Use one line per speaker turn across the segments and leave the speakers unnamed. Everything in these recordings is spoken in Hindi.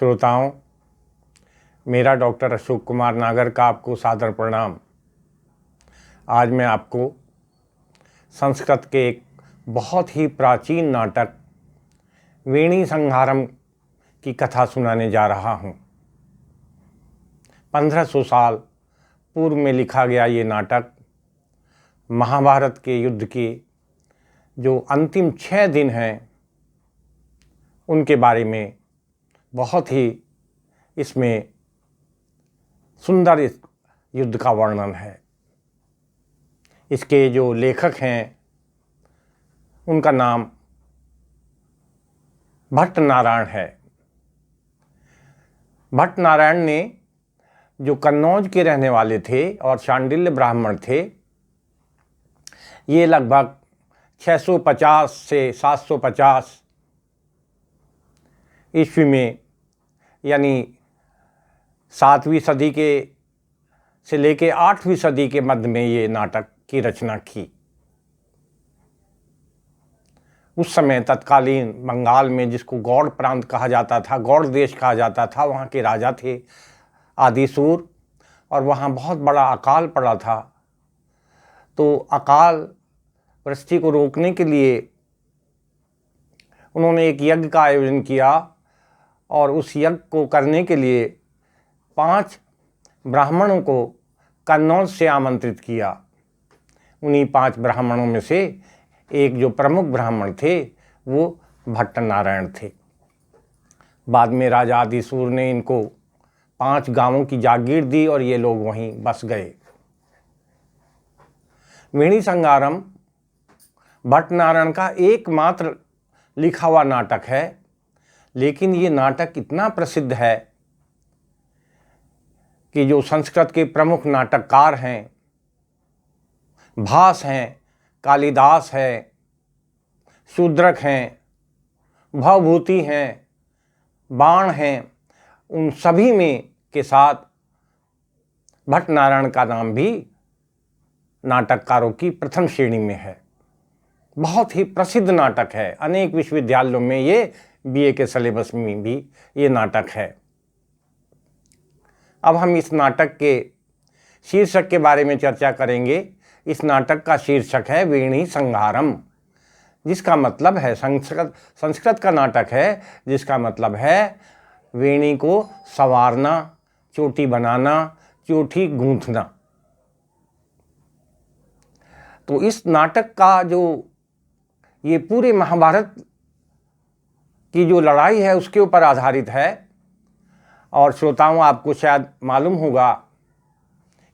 श्रोताओं, मेरा डॉक्टर अशोक कुमार नागर का आपको सादर प्रणाम। आज मैं आपको संस्कृत के एक बहुत ही प्राचीन नाटक वेणी संहारम की कथा सुनाने जा रहा हूँ। 1500 साल पूर्व में लिखा गया ये नाटक महाभारत के युद्ध के जो अंतिम 6 दिन हैं उनके बारे में बहुत ही इसमें सुंदर इस युद्ध का वर्णन है। इसके जो लेखक हैं उनका नाम भट्ट नारायण है। भट्ट नारायण ने जो कन्नौज के रहने वाले थे और शांडिल्य ब्राह्मण थे, ये लगभग 650 से 750 ईस्वी में यानी 7वीं सदी के से लेके 8वीं सदी के मध्य में ये नाटक की रचना की। उस समय तत्कालीन बंगाल में, जिसको गौड़ प्रांत कहा जाता था, गौड़ देश कहा जाता था, वहाँ के राजा थे आदिसूर, और वहाँ बहुत बड़ा अकाल पड़ा था। तो अकाल वृष्टि को रोकने के लिए उन्होंने एक यज्ञ का आयोजन किया और उस यज्ञ को करने के लिए 5 ब्राह्मणों को कन्नौज से आमंत्रित किया। उन्हीं 5 ब्राह्मणों में से एक जो प्रमुख ब्राह्मण थे वो भट्ट नारायण थे। बाद में राजा आदिसूर ने इनको 5 गांवों की जागीर दी और ये लोग वहीं बस गए। वेणी संहारम भट्ट नारायण का एकमात्र लिखा हुआ नाटक है, लेकिन ये नाटक इतना प्रसिद्ध है कि जो संस्कृत के प्रमुख नाटककार हैं, भास हैं, कालिदास है, शूद्रक हैं, भवभूति हैं, बाण हैं, उन सभी में के साथ भट्ट नारायण का नाम भी नाटककारों की प्रथम श्रेणी में है। बहुत ही प्रसिद्ध नाटक है। अनेक विश्वविद्यालयों में ये बीए के सिलेबस में भी ये नाटक है। अब हम इस नाटक के शीर्षक के बारे में चर्चा करेंगे। इस नाटक का शीर्षक है वेणी संहारम, जिसका मतलब है संस्कृत का नाटक है, जिसका मतलब है वेणी को संवारना, चोटी बनाना, चोटी गूंथना। तो इस नाटक का जो ये पूरे महाभारत की जो लड़ाई है उसके ऊपर आधारित है। और श्रोताओं, आपको शायद मालूम होगा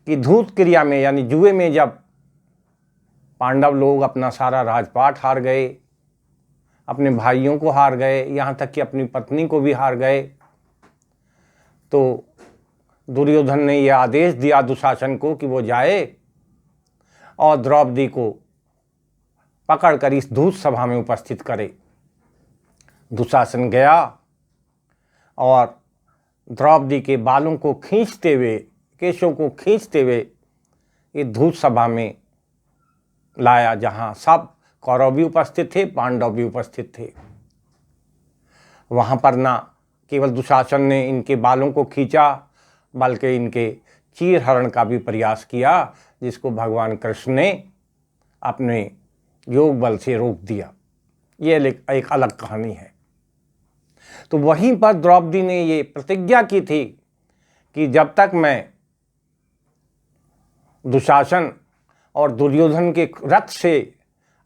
कि धूत क्रिया में यानी जुए में जब पांडव लोग अपना सारा राजपाट हार गए, अपने भाइयों को हार गए, यहाँ तक कि अपनी पत्नी को भी हार गए, तो दुर्योधन ने यह आदेश दिया दुशासन को कि वो जाए और द्रौपदी को पकड़कर इस धूत सभा में उपस्थित करे। दुशासन गया और द्रौपदी के बालों को खींचते हुए, केशों को खींचते हुए ये धूत सभा में लाया, जहाँ सब कौरव भी उपस्थित थे, पांडव भी उपस्थित थे। वहाँ पर ना केवल दुशासन ने इनके बालों को खींचा, बल्कि इनके चीरहरण का भी प्रयास किया, जिसको भगवान कृष्ण ने अपने योग बल से रोक दिया। ये एक अलग कहानी है। तो वहीं पर द्रौपदी ने ये प्रतिज्ञा की थी कि जब तक मैं दुशासन और दुर्योधन के रक्त से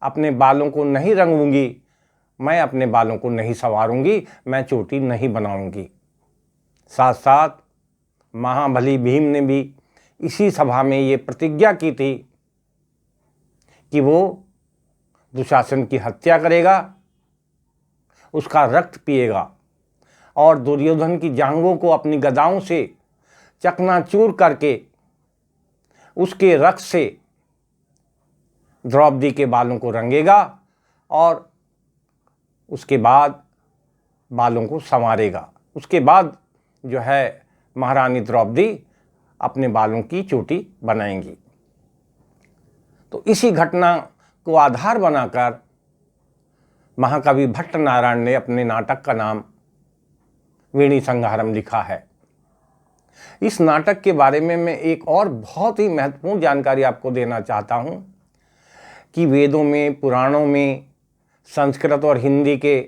अपने बालों को नहीं रंगूंगी, मैं अपने बालों को नहीं संवारूंगी, मैं चोटी नहीं बनाऊंगी। साथ साथ महाबली भीम ने भी इसी सभा में ये प्रतिज्ञा की थी कि वो दुशासन की हत्या करेगा, उसका रक्त पिएगा और दुर्योधन की जांघों को अपनी गदाओं से चकनाचूर करके उसके रक्त से द्रौपदी के बालों को रंगेगा और उसके बाद बालों को संवारेगा। उसके बाद जो है महारानी द्रौपदी अपने बालों की चोटी बनाएंगी। तो इसी घटना को आधार बनाकर महाकवि भट्ट नारायण ने अपने नाटक का नाम वेणी संहारम लिखा है। इस नाटक के बारे में मैं एक और बहुत ही महत्वपूर्ण जानकारी आपको देना चाहता हूँ कि वेदों में, पुराणों में, संस्कृत और हिंदी के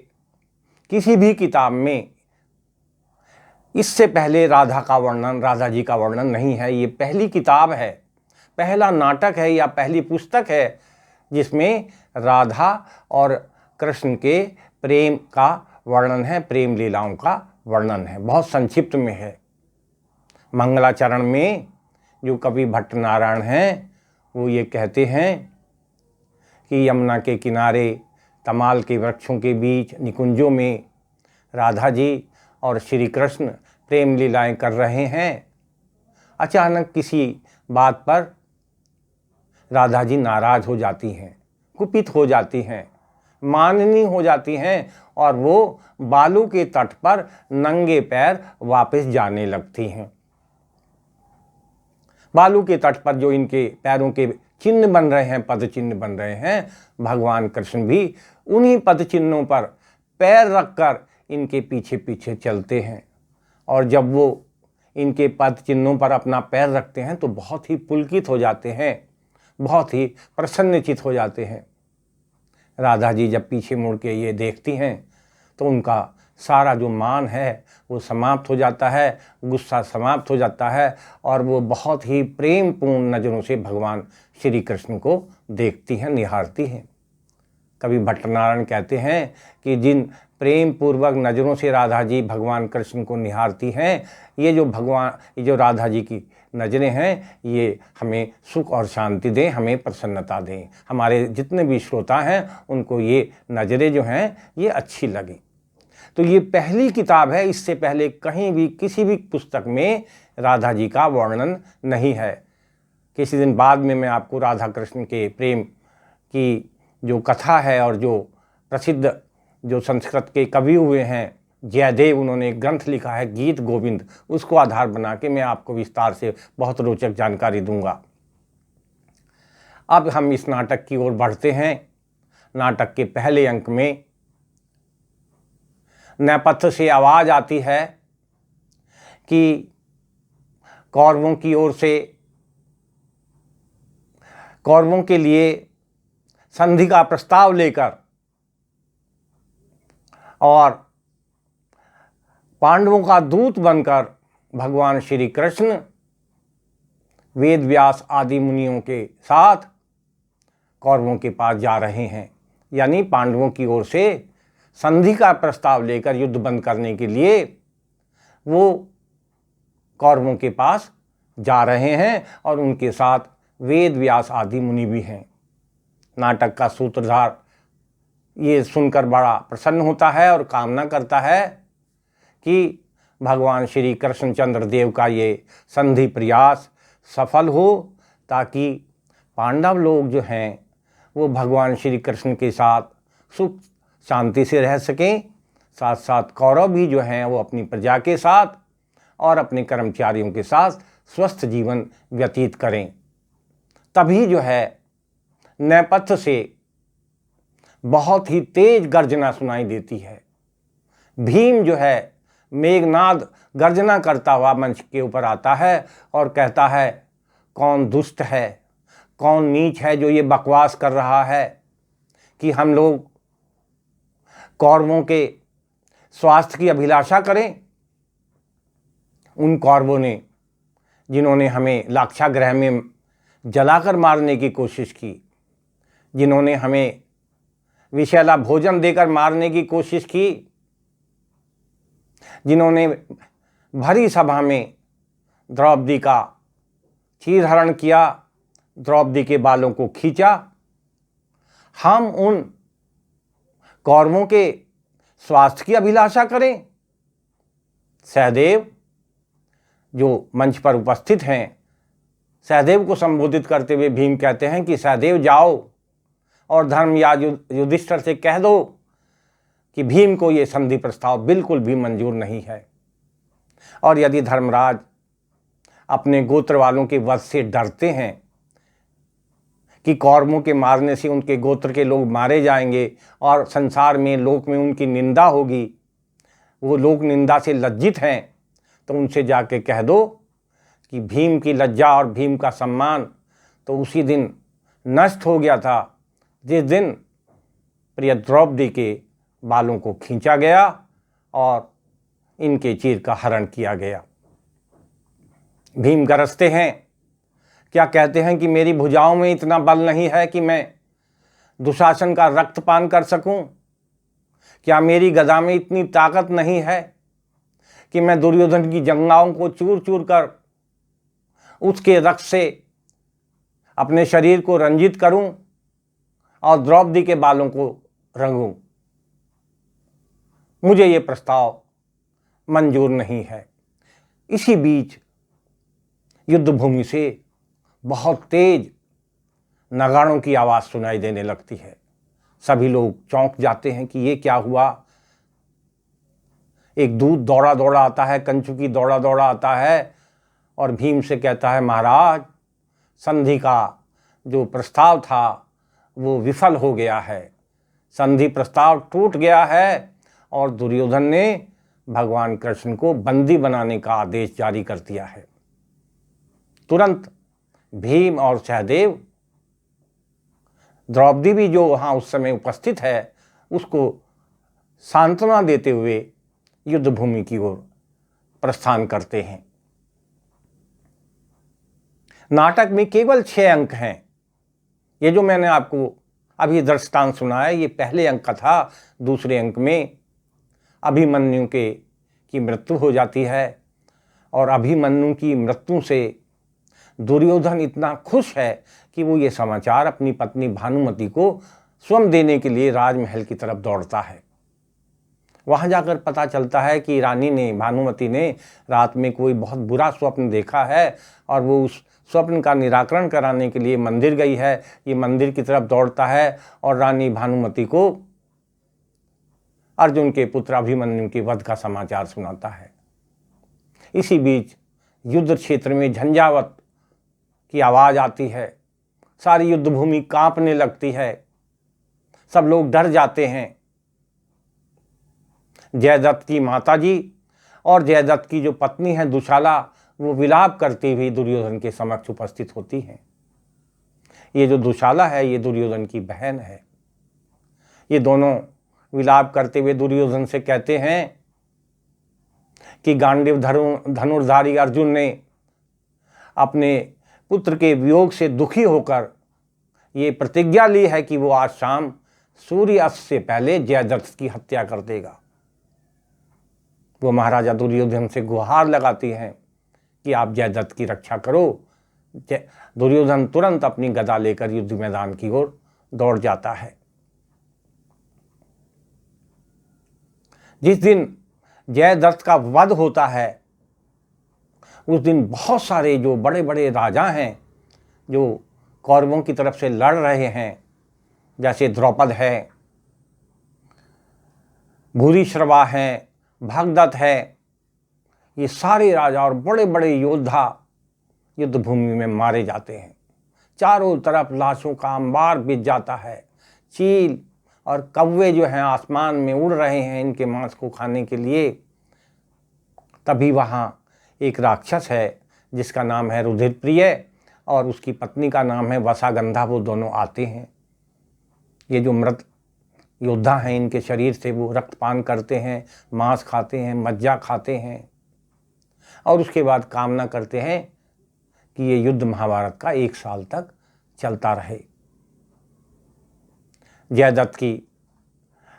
किसी भी किताब में इससे पहले राधा का वर्णन, राधा जी का वर्णन नहीं है। ये पहली किताब है, पहला नाटक है या पहली पुस्तक है जिसमें राधा और कृष्ण के प्रेम का वर्णन है, प्रेम लीलाओं का वर्णन है। बहुत संक्षिप्त में है। मंगलाचरण में जो कवि भट्ट नारायण हैं वो ये कहते हैं कि यमुना के किनारे तमाल के वृक्षों के बीच निकुंजों में राधा जी और श्री कृष्ण प्रेम लीलाएं कर रहे हैं। अचानक किसी बात पर राधा जी नाराज हो जाती हैं, कुपित हो जाती हैं, माननी हो जाती हैं और वो बालू के तट पर नंगे पैर वापस जाने लगती हैं। बालू के तट पर जो इनके पैरों के चिन्ह बन रहे हैं, पद चिन्ह बन रहे हैं, भगवान कृष्ण भी उन्हीं पद चिन्हों पर पैर रखकर इनके पीछे पीछे चलते हैं। और जब वो इनके पद चिन्हों पर अपना पैर रखते हैं तो बहुत ही पुलकित हो जाते हैं, बहुत ही प्रसन्नचित हो जाते हैं। राधा जी जब पीछे मुड़ के ये देखती हैं तो उनका सारा जो मान है वो समाप्त हो जाता है, गुस्सा समाप्त हो जाता है और वो बहुत ही प्रेम पूर्ण नज़रों से भगवान श्री कृष्ण को देखती हैं, निहारती हैं। कवि भट्टनारायण कहते हैं कि जिन प्रेम पूर्वक नज़रों से राधा जी भगवान कृष्ण को निहारती हैं, ये जो राधा जी की नज़रें हैं ये हमें सुख और शांति दें, हमें प्रसन्नता दें। हमारे जितने भी श्रोता हैं उनको ये नज़रें जो हैं ये अच्छी लगें। तो ये पहली किताब है, इससे पहले कहीं भी किसी भी पुस्तक में राधा जी का वर्णन नहीं है। किसी दिन बाद में मैं आपको राधा कृष्ण के प्रेम की जो कथा है और जो प्रसिद्ध जो संस्कृत के कवि हुए हैं जयदेव, उन्होंने एक ग्रंथ लिखा है गीत गोविंद, उसको आधार बना के मैं आपको विस्तार से बहुत रोचक जानकारी दूंगा। अब हम इस नाटक की ओर बढ़ते हैं। नाटक के पहले अंक में नेपथ्य से आवाज़ आती है कि कौरवों की ओर से कौरवों के लिए संधि का प्रस्ताव लेकर और पांडवों का दूत बनकर भगवान श्री कृष्ण वेद व्यास आदि मुनियों के साथ कौरवों के पास जा रहे हैं। यानी पांडवों की ओर से संधि का प्रस्ताव लेकर युद्ध बंद करने के लिए वो कौरवों के पास जा रहे हैं और उनके साथ वेद व्यास आदि मुनि भी हैं। नाटक का सूत्रधार ये सुनकर बड़ा प्रसन्न होता है और कामना करता है कि भगवान श्री कृष्णचंद्र देव का ये संधि प्रयास सफल हो, ताकि पांडव लोग जो हैं वो भगवान श्री कृष्ण के साथ सुख शांति से रह सकें, साथ साथ कौरव भी जो हैं वो अपनी प्रजा के साथ और अपने कर्मचारियों के साथ स्वस्थ जीवन व्यतीत करें। तभी जो है नेपथ्य से बहुत ही तेज गर्जना सुनाई देती है। भीम जो है मेघनाद गर्जना करता हुआ मंच के ऊपर आता है और कहता है, कौन दुष्ट है, कौन नीच है जो ये बकवास कर रहा है कि हम लोग कौरवों के स्वास्थ्य की अभिलाषा करें। उन कौरवों ने जिन्होंने हमें लाक्षागृह में जलाकर मारने की कोशिश की, जिन्होंने हमें विषैला भोजन देकर मारने की कोशिश की, जिन्होंने भरी सभा में द्रौपदी का चीरहरण किया, द्रौपदी के बालों को खींचा, हम उन कौरवों के स्वास्थ्य की अभिलाषा करें। सहदेव जो मंच पर उपस्थित हैं, सहदेव को संबोधित करते हुए भीम कहते हैं कि सहदेव जाओ और धर्मराज युधिष्ठिर से कह दो कि भीम को ये संधि प्रस्ताव बिल्कुल भी मंजूर नहीं है, और यदि धर्मराज अपने गोत्र वालों के वध से डरते हैं कि कौरवों के मारने से उनके गोत्र के लोग मारे जाएंगे और संसार में, लोक में उनकी निंदा होगी, वो लोक निंदा से लज्जित हैं तो उनसे जाके कह दो कि भीम की लज्जा और भीम का सम्मान तो उसी दिन नष्ट हो गया था जिस दिन प्रिय द्रौपदी के बालों को खींचा गया और इनके चीर का हरण किया गया। भीम गरजते हैं, क्या कहते हैं कि मेरी भुजाओं में इतना बल नहीं है कि मैं दुशासन का रक्तपान कर सकूं? क्या मेरी गदा में इतनी ताकत नहीं है कि मैं दुर्योधन की जंघाओं को चूर चूर कर उसके रक्त से अपने शरीर को रंजित करूं और द्रौपदी के बालों को रंगूं? मुझे ये प्रस्ताव मंजूर नहीं है। इसी बीच युद्ध भूमि से बहुत तेज नगाड़ों की आवाज़ सुनाई देने लगती है। सभी लोग चौंक जाते हैं कि ये क्या हुआ। एक दूत दौड़ा दौड़ा आता है, कंचुकी दौड़ा दौड़ा आता है और भीम से कहता है, महाराज संधि का जो प्रस्ताव था वो विफल हो गया है, संधि प्रस्ताव टूट गया है और दुर्योधन ने भगवान कृष्ण को बंदी बनाने का आदेश जारी कर दिया है। तुरंत भीम और सहदेव, द्रौपदी भी जो वहाँ उस समय उपस्थित है, उसको सांत्वना देते हुए युद्ध भूमि की ओर प्रस्थान करते हैं। नाटक में केवल 6 अंक हैं। ये जो मैंने आपको अभी दृष्टांत सुनाया ये पहले अंक का था। दूसरे अंक में अभिमन्यु की मृत्यु हो जाती है और अभिमन्यु की मृत्यु से दुर्योधन इतना खुश है कि वो ये समाचार अपनी पत्नी भानुमति को स्वयं देने के लिए राजमहल की तरफ दौड़ता है। वहाँ जाकर पता चलता है कि रानी ने, भानुमति ने रात में कोई बहुत बुरा स्वप्न देखा है और वो उस स्वप्न का निराकरण कराने के लिए मंदिर गई है। ये मंदिर की तरफ दौड़ता है और रानी भानुमति को अर्जुन के पुत्र अभिमन्यु के वध का समाचार सुनाता है। इसी बीच युद्ध क्षेत्र में झंझावत की आवाज़ आती है, सारी युद्ध भूमि कांपने लगती है, सब लोग डर जाते हैं। जयदत्त की माताजी और जयदत्त की जो पत्नी है दुशाला, वो विलाप करती हुई दुर्योधन के समक्ष उपस्थित होती हैं। ये जो दुशाला है ये दुर्योधन की बहन है। ये दोनों विलाप करते हुए दुर्योधन से कहते हैं कि गांडीव धनुर्धारी अर्जुन ने अपने पुत्र के वियोग से दुखी होकर ये प्रतिज्ञा ली है कि वो आज शाम सूर्यास्त से पहले जयद्रथ की हत्या कर देगा। वो महाराजा दुर्योधन से गुहार लगाती हैं कि आप जयद्रथ की रक्षा करो। दुर्योधन तुरंत अपनी गदा लेकर युद्ध मैदान की ओर दौड़ जाता है। जिस दिन जयद्रथ का वध होता है उस दिन बहुत सारे जो बड़े बड़े राजा हैं जो कौरवों की तरफ से लड़ रहे हैं, जैसे द्रौपद है, भूरिश्रवा हैं, भगदत्त है, ये सारे राजा और बड़े बड़े योद्धा युद्ध भूमि में मारे जाते हैं। चारों तरफ लाशों का अंबार बिछ जाता है। चील और कौवे जो हैं आसमान में उड़ रहे हैं इनके मांस को खाने के लिए। तभी वहाँ एक राक्षस है जिसका नाम है रुधिरप्रिय और उसकी पत्नी का नाम है वसागंधा। वो दोनों आते हैं। ये जो मृत योद्धा हैं इनके शरीर से वो रक्तपान करते हैं, मांस खाते हैं, मज्जा खाते हैं और उसके बाद कामना करते हैं कि ये युद्ध महाभारत का 1 साल तक चलता रहे। जयद्रथ की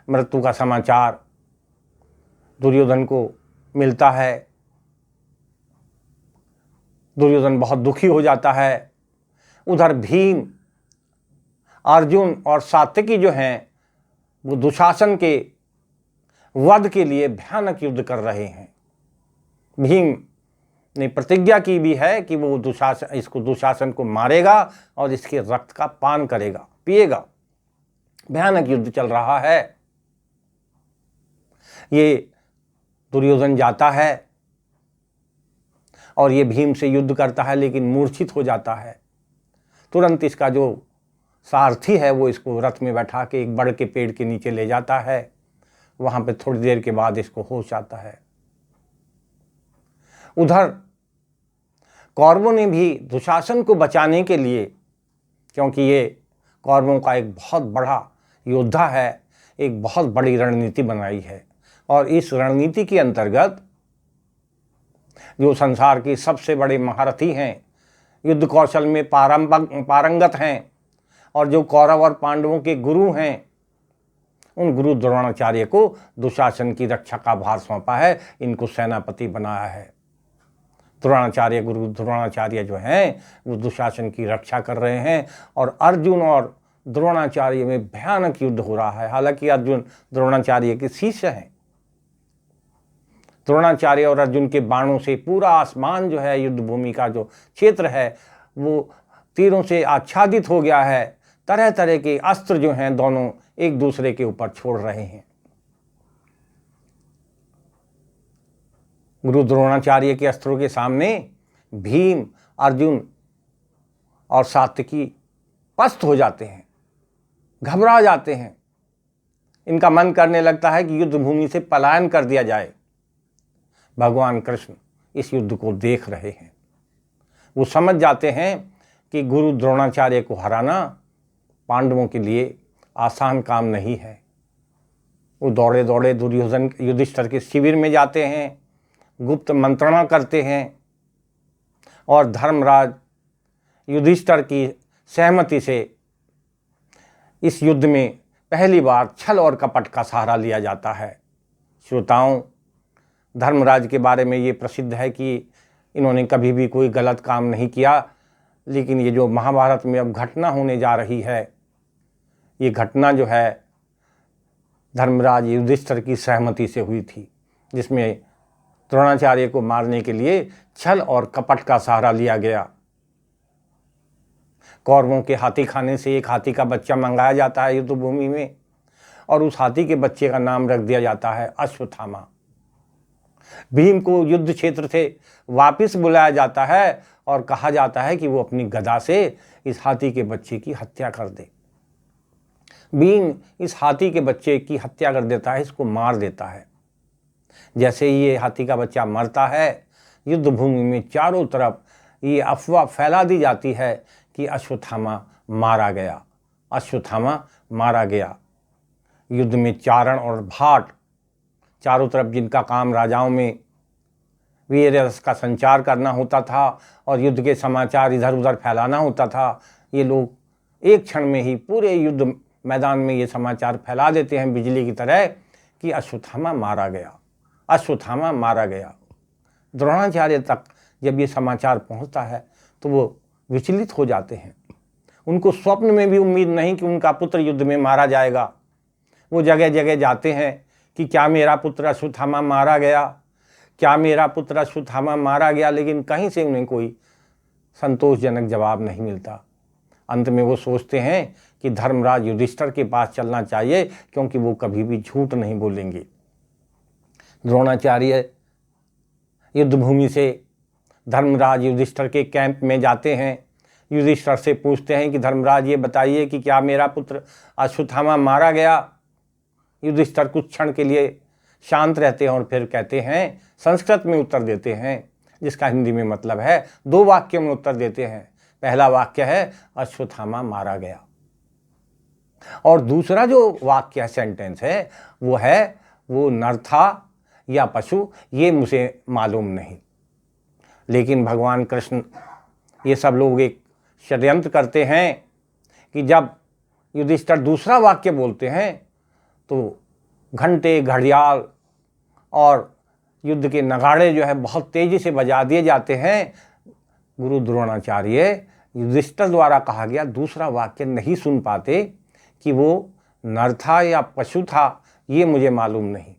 मृत्यु का समाचार दुर्योधन को मिलता है। दुर्योधन बहुत दुखी हो जाता है। उधर भीम, अर्जुन और सात्यकी जो हैं वो दुशासन के वध के लिए भयानक युद्ध कर रहे हैं। भीम ने प्रतिज्ञा की भी है कि वो दुशासन को मारेगा और इसके रक्त का पान करेगा, पिएगा। भयानक युद्ध चल रहा है। ये दुर्योधन जाता है और ये भीम से युद्ध करता है लेकिन मूर्छित हो जाता है। तुरंत इसका जो सारथी है वो इसको रथ में बैठा के एक बड़ के पेड़ के नीचे ले जाता है। वहाँ पे थोड़ी देर के बाद इसको होश आता है। उधर कौरवों ने भी दुशासन को बचाने के लिए, क्योंकि ये कौरवों का एक बहुत बड़ा योद्धा है, एक बहुत बड़ी रणनीति बनाई है। और इस रणनीति के अंतर्गत जो संसार के सबसे बड़े महारथी हैं, युद्ध कौशल में पारंगत हैं, और जो कौरव और पांडवों के गुरु हैं, उन गुरु द्रोणाचार्य को दुशासन की रक्षा का भार सौंपा है, इनको सेनापति बनाया है। द्रोणाचार्य, गुरु द्रोणाचार्य जो हैं वो दुशासन की रक्षा कर रहे हैं, और अर्जुन और द्रोणाचार्य में भयानक युद्ध हो रहा है। हालांकि अर्जुन द्रोणाचार्य के शिष्य हैं। द्रोणाचार्य और अर्जुन के बाणों से पूरा आसमान जो है, युद्ध भूमि का जो क्षेत्र है, वो तीरों से आच्छादित हो गया है। तरह तरह के अस्त्र जो हैं दोनों एक दूसरे के ऊपर छोड़ रहे हैं। गुरु द्रोणाचार्य के अस्त्रों के सामने भीम, अर्जुन और सात्यकी पस्त हो जाते हैं, घबरा जाते हैं। इनका मन करने लगता है कि युद्ध भूमि से पलायन कर दिया जाए। भगवान कृष्ण इस युद्ध को देख रहे हैं। वो समझ जाते हैं कि गुरु द्रोणाचार्य को हराना पांडवों के लिए आसान काम नहीं है। वो दौड़े दौड़े दुर्योधन युधिष्ठिर के शिविर में जाते हैं, गुप्त मंत्रणा करते हैं, और धर्मराज युधिष्ठिर की सहमति से इस युद्ध में पहली बार छल और कपट का सहारा लिया जाता है। श्रोताओं, धर्मराज के बारे में ये प्रसिद्ध है कि इन्होंने कभी भी कोई गलत काम नहीं किया, लेकिन ये जो महाभारत में अब घटना होने जा रही है, ये घटना जो है धर्मराज युधिष्ठिर की सहमति से हुई थी, जिसमें द्रोणाचार्य को मारने के लिए छल और कपट का सहारा लिया गया। कौरवों के हाथी खाने से एक हाथी का बच्चा मंगाया जाता है युद्ध भूमि में, और उस हाथी के बच्चे का नाम रख दिया जाता है अश्वत्थामा। भीम को युद्ध क्षेत्र से वापस बुलाया जाता है और कहा जाता है कि वो अपनी गदा से इस हाथी के बच्चे की हत्या कर दे। भीम इस हाथी के बच्चे की हत्या कर देता है, इसको मार देता है। जैसे ही ये हाथी का बच्चा मरता है, युद्ध भूमि में चारों तरफ ये अफवाह फैला दी जाती है कि अश्वत्थामा मारा गया, अश्वत्थामा मारा गया। युद्ध में चारण और भाट चारों तरफ, जिनका काम राजाओं में वीर रस का संचार करना होता था और युद्ध के समाचार इधर उधर फैलाना होता था, ये लोग एक क्षण में ही पूरे युद्ध मैदान में ये समाचार फैला देते हैं बिजली की तरह कि अश्वत्थामा मारा गया, अश्वत्थामा मारा गया। द्रोणाचार्य तक जब ये समाचार पहुंचता है तो वो विचलित हो जाते हैं। उनको स्वप्न में भी उम्मीद नहीं कि उनका पुत्र युद्ध में मारा जाएगा। वो जगह जगह जाते हैं कि क्या मेरा पुत्र अश्वत्थामा मारा गया, क्या मेरा पुत्र अश्वत्थामा मारा गया, लेकिन कहीं से उन्हें कोई संतोषजनक जवाब नहीं मिलता। अंत में वो सोचते हैं कि धर्मराज युधिष्ठिर के पास चलना चाहिए, क्योंकि वो कभी भी झूठ नहीं बोलेंगे। द्रोणाचार्य युद्ध भूमि से धर्मराज युधिष्ठिर के कैंप में जाते हैं। युधिष्ठिर से पूछते हैं कि धर्मराज ये बताइए कि क्या मेरा पुत्र अश्वत्थामा मारा गया। युधिष्ठिर कुछ क्षण के लिए शांत रहते हैं और फिर कहते हैं, संस्कृत में उत्तर देते हैं, जिसका हिंदी में मतलब है, दो वाक्यों में उत्तर देते हैं। पहला वाक्य है अश्वत्थामा मारा गया, और दूसरा जो वाक्य सेंटेंस है वो है वो नर था या पशु, ये मुझे मालूम नहीं। लेकिन भगवान कृष्ण, ये सब लोग एक षड्यंत्र करते हैं कि जब युधिष्ठिर दूसरा वाक्य बोलते हैं तो घंटे, घड़ियाल और युद्ध के नगाड़े जो है बहुत तेजी से बजा दिए जाते हैं। गुरु द्रोणाचार्य युधिष्ठिर द्वारा कहा गया दूसरा वाक्य नहीं सुन पाते कि वो नर था या पशु था, ये मुझे मालूम नहीं।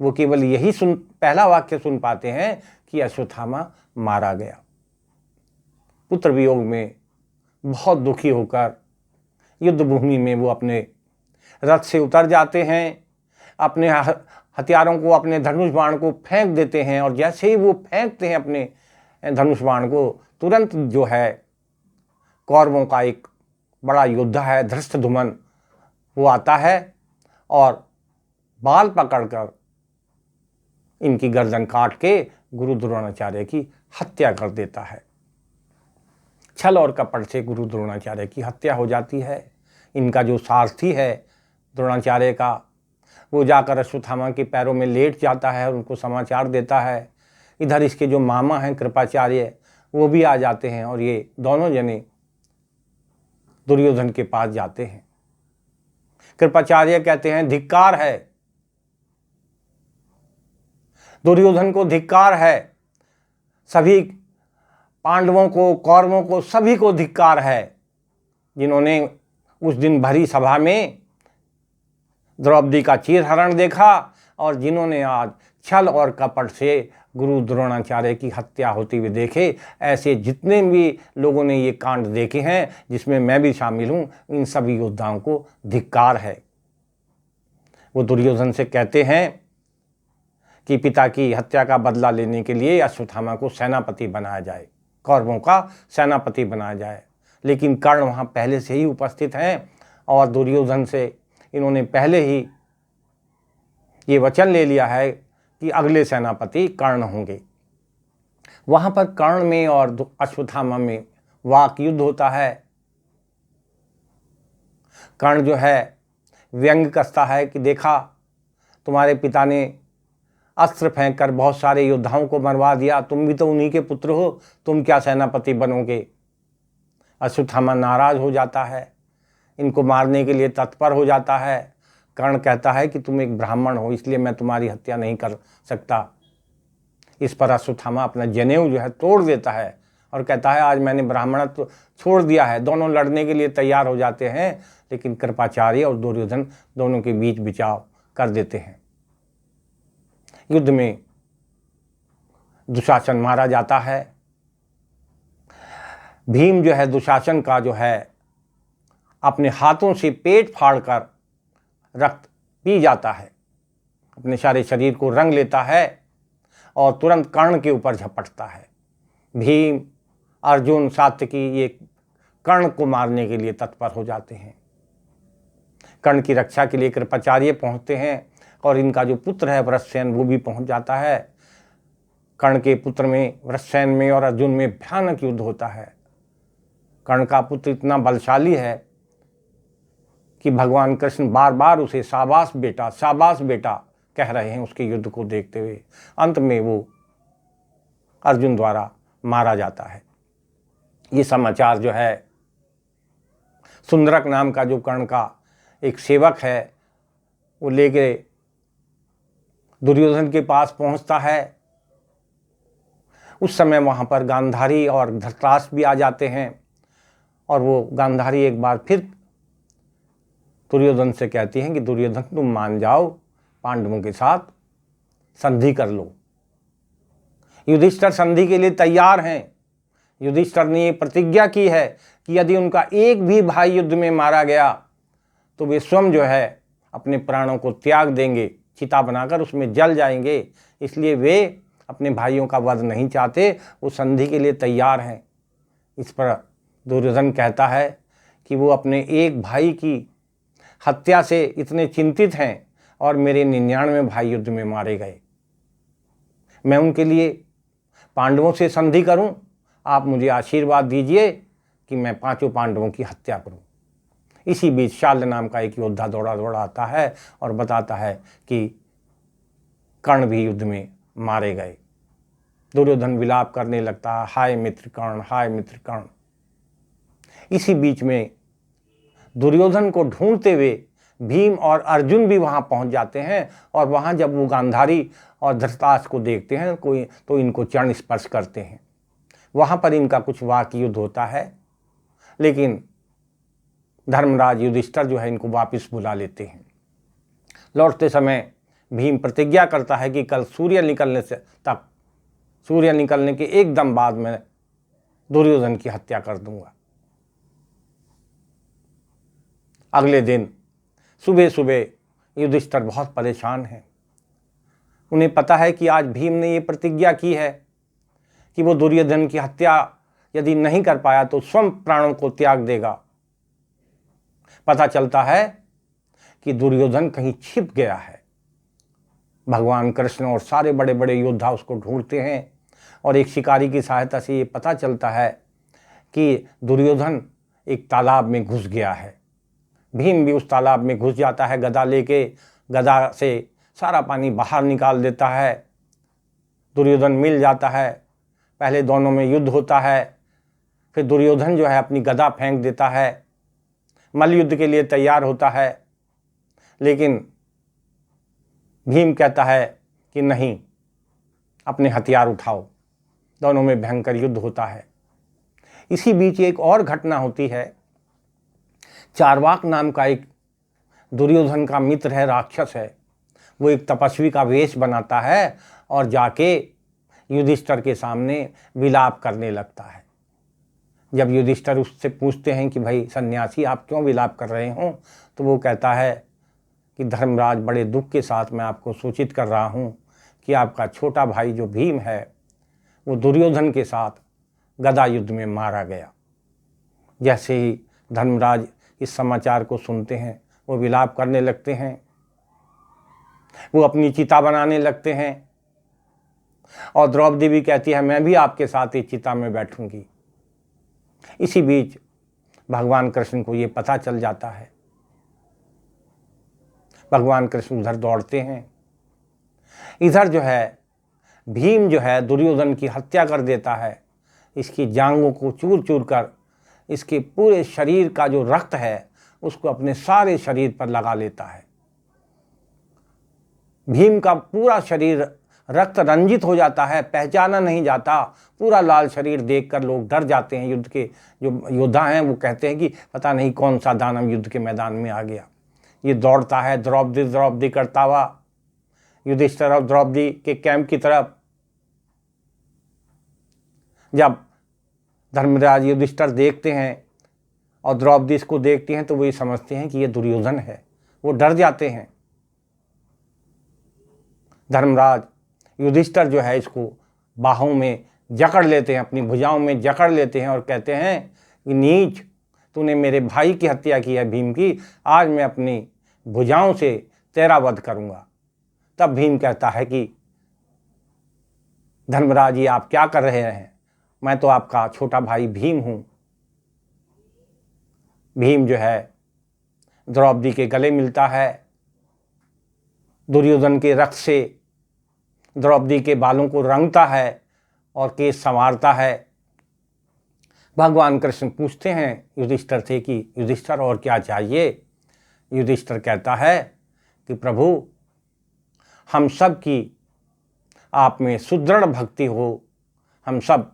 वो केवल यही पहला वाक्य सुन पाते हैं कि अश्वत्थामा मारा गया। पुत्र वियोग में बहुत दुखी होकर युद्ध भूमि में वो अपने रथ से उतर जाते हैं, अपने हथियारों को, अपने धनुष बाण को फेंक देते हैं, और जैसे ही वो फेंकते हैं अपने धनुष बाण को, तुरंत जो है कौरवों का एक बड़ा योद्धा है धृष्टद्युम्न, वो आता है और बाल पकड़कर इनकी गर्दन काट के गुरु द्रोणाचार्य की हत्या कर देता है। छल और कपट से गुरु द्रोणाचार्य की हत्या हो जाती है। इनका जो सारथी है द्रोणाचार्य का, वो जाकर अश्वत्थामा के पैरों में लेट जाता है और उनको समाचार देता है। इधर इसके जो मामा हैं कृपाचार्य, वो भी आ जाते हैं और ये दोनों जने दुर्योधन के पास जाते हैं। कृपाचार्य कहते हैं धिक्कार है, दुर्योधन को धिक्कार है, सभी पांडवों को, कौरवों को, सभी को धिक्कार है, जिन्होंने उस दिन भरी सभा में द्रौपदी का चीरहरण देखा और जिन्होंने आज छल और कपट से गुरु द्रोणाचार्य की हत्या होती हुई देखे। ऐसे जितने भी लोगों ने ये कांड देखे हैं, जिसमें मैं भी शामिल हूँ, इन सभी योद्धाओं को धिक्कार है। वो दुर्योधन से कहते हैं कि पिता की हत्या का बदला लेने के लिए अश्वत्थामा को सेनापति बनाया जाए, कौरवों का सेनापति बनाया जाए। लेकिन कर्ण वहाँ पहले से ही उपस्थित हैं और दुर्योधन से इन्होंने पहले ही ये वचन ले लिया है कि अगले सेनापति कर्ण होंगे। वहाँ पर कर्ण में और अश्वत्थामा में वाक युद्ध होता है। कर्ण जो है व्यंग कसता है कि देखा, तुम्हारे पिता ने अस्त्र फेंक कर बहुत सारे योद्धाओं को मरवा दिया, तुम भी तो उन्हीं के पुत्र हो, तुम क्या सेनापति बनोगे। अश्वत्थामा नाराज हो जाता है, इनको मारने के लिए तत्पर हो जाता है। कर्ण कहता है कि तुम एक ब्राह्मण हो, इसलिए मैं तुम्हारी हत्या नहीं कर सकता। इस पर अश्वत्थामा अपना जनेऊ जो है तोड़ देता है और कहता है आज मैंने ब्राह्मणत्व छोड़ दिया है। दोनों लड़ने के लिए तैयार हो जाते हैं, लेकिन कृपाचार्य और दुर्योधन दोनों के बीच बिचाव कर देते हैं। युद्ध में दुशासन मारा जाता है। भीम जो है दुशासन का जो है अपने हाथों से पेट फाड़कर रक्त पी जाता है, अपने सारे शरीर को रंग लेता है और तुरंत कर्ण के ऊपर झपटता है। भीम, अर्जुन, सात्यकी ये कर्ण को मारने के लिए तत्पर हो जाते हैं। कर्ण की रक्षा के लिए कृपाचार्य पहुंचते हैं और इनका जो पुत्र है वृषसेन, वो भी पहुंच जाता है। कर्ण के पुत्र में, वृषसेन में और अर्जुन में भयानक युद्ध होता है। कर्ण का पुत्र इतना बलशाली है कि भगवान कृष्ण बार बार उसे शाबाश बेटा कह रहे हैं उसके युद्ध को देखते हुए। अंत में वो अर्जुन द्वारा मारा जाता है। ये समाचार जो है सुंदरक नाम का जो कर्ण का एक सेवक है, वो लेके दुर्योधन के पास पहुंचता है। उस समय वहाँ पर गांधारी और धृतराष्ट्र भी आ जाते हैं और वो गांधारी एक बार फिर दुर्योधन से कहती हैं कि दुर्योधन तुम मान जाओ, पांडवों के साथ संधि कर लो। युधिष्ठिर संधि के लिए तैयार हैं। युधिष्ठिर ने ये प्रतिज्ञा की है कि यदि उनका एक भी भाई युद्ध में मारा गया तो वे स्वयं जो है अपने प्राणों को त्याग देंगे, चिता बनाकर उसमें जल जाएंगे। इसलिए वे अपने भाइयों का वध नहीं चाहते, वो संधि के लिए तैयार हैं। इस पर दुर्योधन कहता है कि वो अपने एक भाई की हत्या से इतने चिंतित हैं और मेरे 99 भाई युद्ध में मारे गए। मैं उनके लिए पांडवों से संधि करूं, आप मुझे आशीर्वाद दीजिए कि मैं 5 पांडवों की हत्या करूं। इसी बीच शाल्य नाम का एक योद्धा दौड़ा आता है और बताता है कि कर्ण भी युद्ध में मारे गए। दुर्योधन विलाप करने लगता है, हाय मित्र कर्ण, हाय मित्र कर्ण। इसी बीच में दुर्योधन को ढूंढते हुए भीम और अर्जुन भी वहां पहुंच जाते हैं और वहां जब वो गांधारी और धृतराष्ट्र को देखते हैं तो इनको चरण स्पर्श करते हैं। वहां पर इनका कुछ वाक युद्ध होता है, लेकिन धर्मराज युधिष्ठिर जो है इनको वापस बुला लेते हैं। लौटते समय भीम प्रतिज्ञा करता है कि कल सूर्य निकलने के एकदम बाद मैं दुर्योधन की हत्या कर दूंगा। अगले दिन सुबह सुबह युधिष्ठिर बहुत परेशान हैं। उन्हें पता है कि आज भीम ने ये प्रतिज्ञा की है कि वो दुर्योधन की हत्या यदि नहीं कर पाया तो स्वयं प्राणों को त्याग देगा। पता चलता है कि दुर्योधन कहीं छिप गया है। भगवान कृष्ण और सारे बड़े बड़े योद्धा उसको ढूंढते हैं और एक शिकारी की सहायता से ये पता चलता है कि दुर्योधन एक तालाब में घुस गया है। भीम भी उस तालाब में घुस जाता है, गदा लेके गदा से सारा पानी बाहर निकाल देता है। दुर्योधन मिल जाता है, पहले दोनों में युद्ध होता है, फिर दुर्योधन जो है अपनी गदा फेंक देता है, मल्ल युद्ध के लिए तैयार होता है, लेकिन भीम कहता है कि नहीं, अपने हथियार उठाओ। दोनों में भयंकर युद्ध होता है। इसी बीच एक और घटना होती है। चारवाक नाम का एक दुर्योधन का मित्र है, राक्षस है, वो एक तपस्वी का वेश बनाता है और जाके युधिष्ठिर के सामने विलाप करने लगता है। जब युधिष्ठिर उससे पूछते हैं कि भाई सन्यासी आप क्यों विलाप कर रहे हो, तो वो कहता है कि धर्मराज, बड़े दुख के साथ मैं आपको सूचित कर रहा हूँ कि आपका छोटा भाई जो भीम है वो दुर्योधन के साथ गदा युद्ध में मारा गया। जैसे ही धर्मराज इस समाचार को सुनते हैं वो विलाप करने लगते हैं, वो अपनी चिता बनाने लगते हैं और द्रौपदी भी कहती है मैं भी आपके साथ इस चिता में बैठूंगी। इसी बीच भगवान कृष्ण को ये पता चल जाता है। भगवान कृष्ण उधर दौड़ते हैं। इधर जो है भीम जो है दुर्योधन की हत्या कर देता है, इसकी जांघों को चूर चूर कर इसके पूरे शरीर का जो रक्त है उसको अपने सारे शरीर पर लगा लेता है। भीम का पूरा शरीर रक्त रंजित हो जाता है, पहचाना नहीं जाता। पूरा लाल शरीर देखकर लोग डर जाते हैं। युद्ध के जो योद्धा हैं वो कहते हैं कि पता नहीं कौन सा दानव युद्ध के मैदान में आ गया। ये दौड़ता है द्रौपदी द्रौपदी करता हुआ युधिष्ठिर और द्रौपदी के कैंप की तरफ। जब धर्मराज युधिष्ठिर देखते हैं और द्रौपदी इसको देखती हैं तो वो ये समझते हैं कि ये दुर्योधन है, वो डर जाते हैं। धर्मराज युधिष्ठिर जो है इसको बाहों में जकड़ लेते हैं, अपनी भुजाओं में जकड़ लेते हैं और कहते हैं कि नीच, तूने मेरे भाई की हत्या की है भीम की, आज मैं अपनी भुजाओं से तेरा वध करूंगा। तब भीम कहता है कि धर्मराज ये आप क्या कर रहे हैं, मैं तो आपका छोटा भाई भीम हूं। भीम जो है द्रौपदी के गले मिलता है, दुर्योधन के रक्त से द्रौपदी के बालों को रंगता है और केस संवारता है। भगवान कृष्ण पूछते हैं युधिष्ठिर से कि युधिष्ठिर और क्या चाहिए। युधिष्ठिर कहता है कि प्रभु, हम सब की आप में सुदृढ़ भक्ति हो, हम सब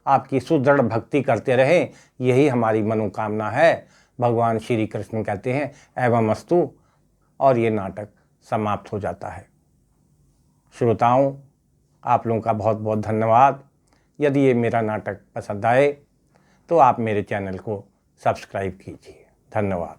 आपकी सुदृढ़ भक्ति करते रहें, यही हमारी मनोकामना है। भगवान श्री कृष्ण कहते हैं एवं अस्तु, और ये नाटक समाप्त हो जाता है। श्रोताओं, आप लोगों का बहुत बहुत धन्यवाद। यदि ये मेरा नाटक पसंद आए तो आप मेरे चैनल को सब्सक्राइब कीजिए। धन्यवाद।